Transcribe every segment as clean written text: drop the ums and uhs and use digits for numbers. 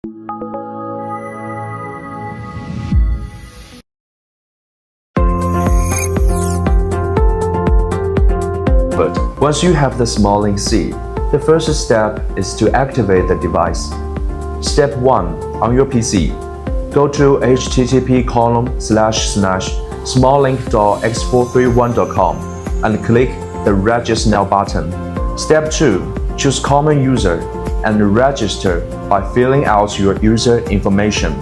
But once you have the SmartLink C, the first step is to activate the device. Step 1. On your PC, go to http://smartlink.x431.com and click the Register Now button. Step 2. Choose Common User and register by filling out your user information.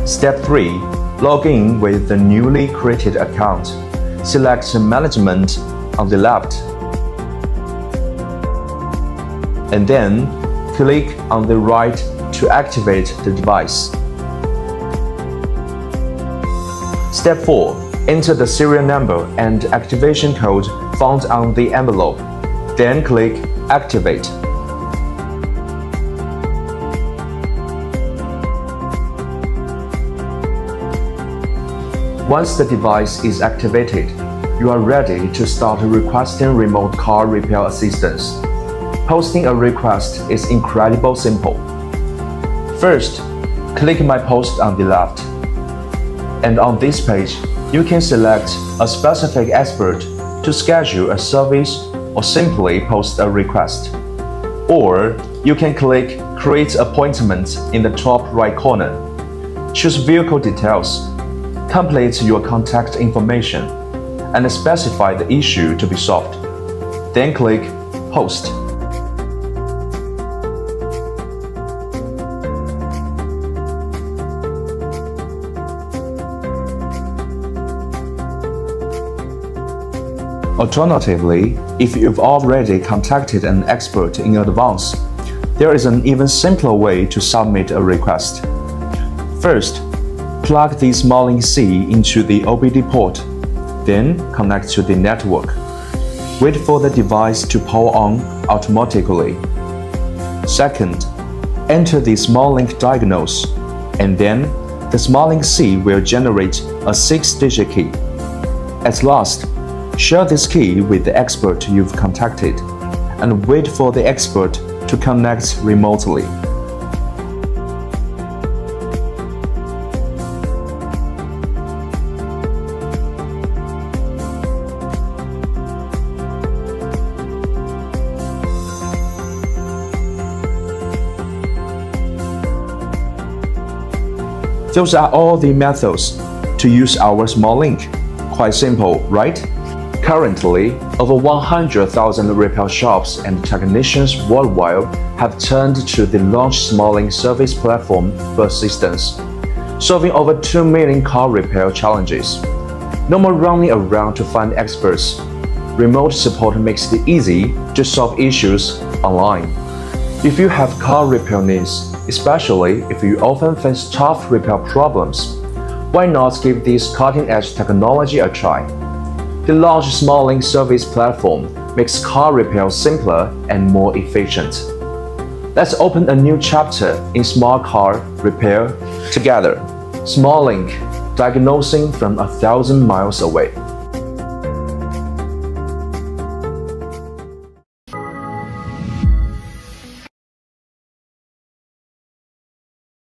Step 3. Log in with the newly created account. Select Management on the left, and then click on the right to activate the device. Step 4. Enter the serial number and activation code found on the envelope. Then click Activate. Once the device is activated, you are ready to start requesting remote car repair assistance. Posting a request is incredibly simple. First, click My Post on the left. And on this page, you can select a specific expert to schedule a service or simply post a request. Or you can click Create Appointment in the top right corner. Choose Vehicle Details, complete your contact information, and specify the issue to be solved. Then click Post. Alternatively, if you've already contacted an expert in advance, there is an even simpler way to submit a request. First, plug the SmartLink C into the OBD port, then connect to the network. Wait for the device to power on automatically. Second, enter the SmartLink diagnose, and then the SmartLink C will generate a 6-digit key. At last, share this key with the expert you've contacted, and wait for the expert to connect remotely. Those are all the methods to use our SmartLink. Quite simple, right? Currently, over 100,000 repair shops and technicians worldwide have turned to the LAUNCH SmartLink service platform for assistance, solving over 2 million car repair challenges. No more running around to find experts. Remote support makes it easy to solve issues online. If you have car repair needs, especially if you often face tough repair problems, why not give this cutting-edge technology a try? The LAUNCH SmartLink service platform makes car repair simpler and more efficient. Let's open a new chapter in smart car repair together. SmartLink, diagnosing from 1,000 miles away.